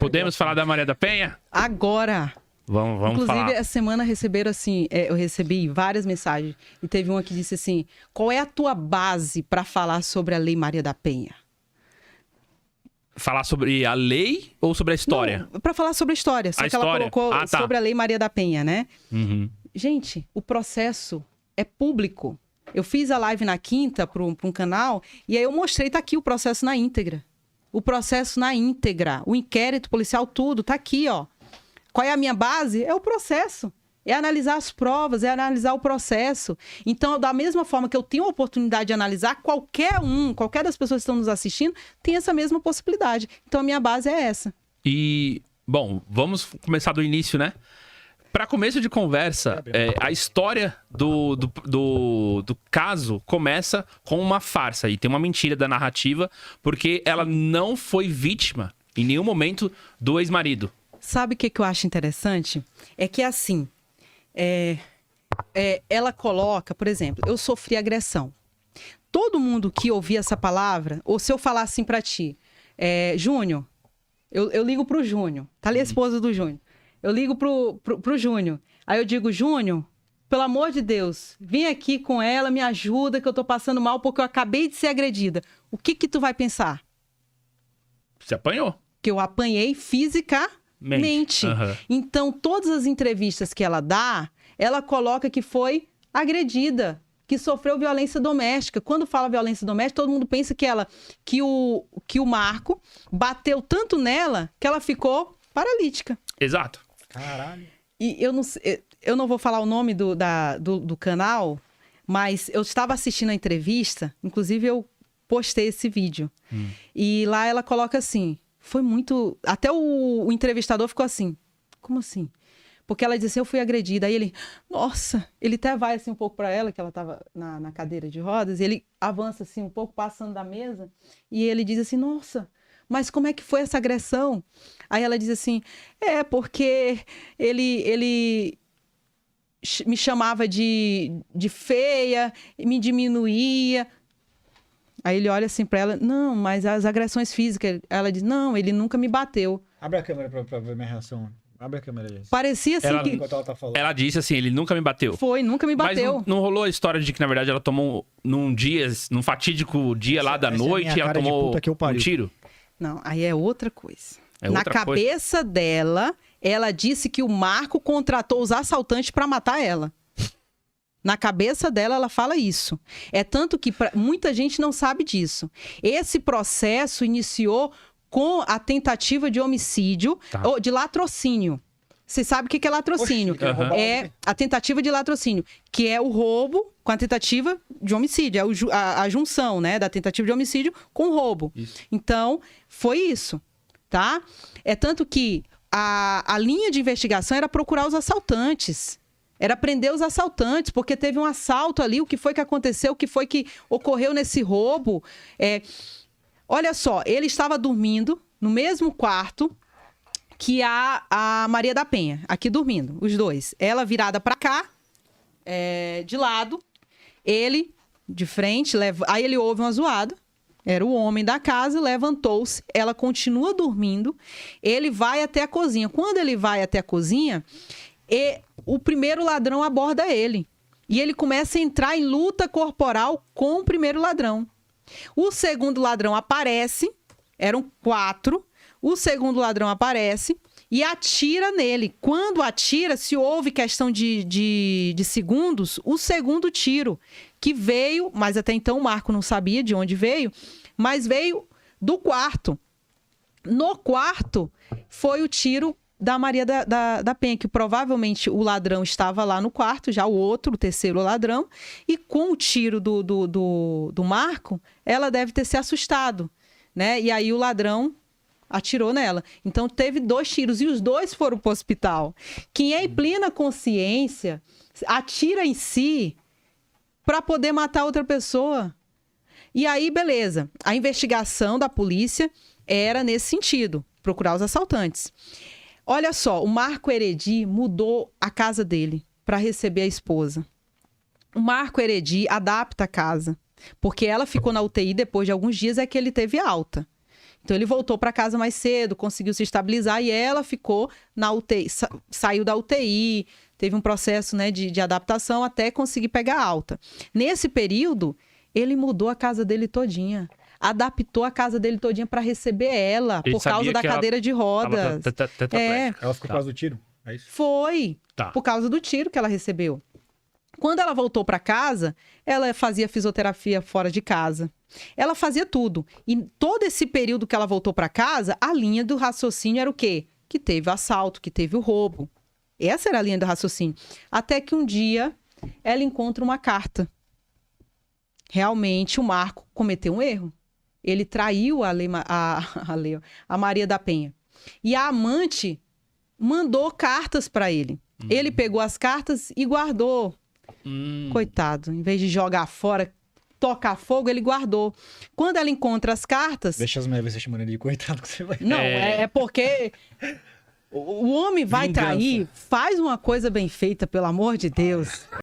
Podemos falar da Maria da Penha? Agora. Vamos Inclusive, falar. essa semana receberam assim, eu recebi várias mensagens. E teve uma que disse assim: qual é a tua base para falar sobre a Lei Maria da Penha? Falar sobre a lei ou sobre a história? Para falar sobre a história. Só A que ela história? colocou Ah, tá. sobre a Lei Maria da Penha, né? Uhum. Gente, o processo é público. Eu fiz a live na quinta para um canal e aí eu mostrei, tá aqui o processo na íntegra. O processo na íntegra, o inquérito policial, tudo, tá aqui, ó. Qual é a minha base? É o processo. É analisar as provas, é analisar o processo. Então, da mesma forma que eu tenho a oportunidade de analisar, qualquer das pessoas que estão nos assistindo, tem essa mesma possibilidade. Então, a minha base é essa. E, bom, vamos começar do início, né? Para começo de conversa, a história do caso começa com uma farsa e tem uma mentira da narrativa, porque ela não foi vítima em nenhum momento do ex-marido. Sabe o que eu acho interessante? É que assim, ela coloca, por exemplo, eu sofri agressão. Todo mundo que ouvir essa palavra, ou se eu falar assim pra ti, Júnior, eu ligo pro Júnior, tá ali a esposa do Júnior. Eu ligo pro Júnior. Aí eu digo, Júnior, pelo amor de Deus, vem aqui com ela, me ajuda, que eu tô passando mal porque eu acabei de ser agredida. O que tu vai pensar? Você apanhou. Que eu apanhei fisicamente. Uhum. Então, todas as entrevistas que ela dá, ela coloca que foi agredida, que sofreu violência doméstica. Quando fala violência doméstica, todo mundo pensa que o Marco bateu tanto nela que ela ficou paralítica. Exato. Caralho. E eu não vou falar o nome do canal, mas eu estava assistindo a entrevista, inclusive eu postei esse vídeo. E lá ela coloca assim, foi muito... Até o entrevistador ficou assim, como assim? Porque ela disse assim, eu fui agredida. Aí ele, nossa, ele até vai assim um pouco para ela, que ela estava na cadeira de rodas, e ele avança assim um pouco, passando da mesa, e ele diz assim, nossa, mas como é que foi essa agressão? Aí ela diz assim, porque ele me chamava de feia, me diminuía. Aí ele olha assim pra ela, não, mas as agressões físicas, ela diz, não, ele nunca me bateu. Abre a câmera pra ver minha reação. Abre a câmera aí. Parecia assim que... Enquanto ela tá falando. Ela disse assim, ele nunca me bateu. Foi, nunca me bateu. Mas não rolou a história de que, na verdade, ela tomou num fatídico dia lá da essa é a noite, minha ela cara de tomou puta que eu um pariu. tiro? Não, aí é outra coisa. É Na outra cabeça dela, ela disse que o Marco contratou os assaltantes pra matar ela. Na cabeça dela, ela fala isso. É tanto que muita gente não sabe disso. Esse processo iniciou com a tentativa de homicídio, ou de latrocínio. Você sabe o que é latrocínio? Oxi, roubar É a tentativa de latrocínio, que é o roubo com a tentativa de homicídio. É a junção, né, da tentativa de homicídio com o roubo. Isso. Então, foi isso, tá? É tanto que a linha de investigação era procurar os assaltantes. Era prender os assaltantes, porque teve um assalto ali, o que foi que aconteceu, o que foi que ocorreu nesse roubo. Olha só, ele estava dormindo no mesmo quarto que a Maria da Penha, aqui dormindo, os dois. Ela virada para cá, de lado, ele de frente, aí ele ouve uma zoada, era o homem da casa, levantou-se, ela continua dormindo, ele vai até a cozinha. Quando ele vai até a cozinha, o primeiro ladrão aborda ele. E ele começa a entrar em luta corporal com o primeiro ladrão. O segundo ladrão aparece, eram 4, o segundo ladrão aparece e atira nele. Quando atira, se houve questão de segundos, o segundo tiro, que veio, mas até então o Marco não sabia de onde veio, mas veio do quarto. No quarto, foi o tiro da Maria da Penha, que provavelmente o ladrão estava lá no quarto, já o terceiro ladrão, e com o tiro do Marco, ela deve ter se assustado, né? E aí o ladrão atirou nela. Então teve 2 tiros e os 2 foram para o hospital. Quem é em plena consciência atira em si para poder matar outra pessoa. E aí, beleza. A investigação da polícia era nesse sentido, procurar os assaltantes. Olha só, o Marco Heredi mudou a casa dele para receber a esposa. O Marco Heredi adapta a casa, porque ela ficou na UTI depois de alguns dias, é que ele teve alta. Então ele voltou para casa mais cedo, conseguiu se estabilizar e ela ficou na UTI, saiu da UTI, teve um processo, né, de adaptação até conseguir pegar alta. Nesse período, ele mudou a casa dele todinha. Adaptou a casa dele todinha para receber ela, Ele por causa sabia da que ela cadeira de rodas. tetraplégica. Ela ficou por causa do tiro? É isso? Foi, Tá. por causa do tiro que ela recebeu. Quando ela voltou para casa, ela fazia fisioterapia fora de casa. Ela fazia tudo. E todo esse período que ela voltou para casa, a linha do raciocínio era o quê? Que teve o assalto, que teve o roubo. Essa era a linha do raciocínio. Até que um dia ela encontra uma carta. Realmente o Marco cometeu um erro. Ele traiu a Maria da Penha. E a amante mandou cartas para ele. Ele pegou as cartas e guardou. Coitado, em vez de jogar fora, tocar fogo, ele guardou. Quando ela encontra as cartas... Deixa as mulheres ver você chamando ele de coitado que você vai... Não, é porque o homem vai Vingança. trair, faz uma coisa bem feita, pelo amor de Deus.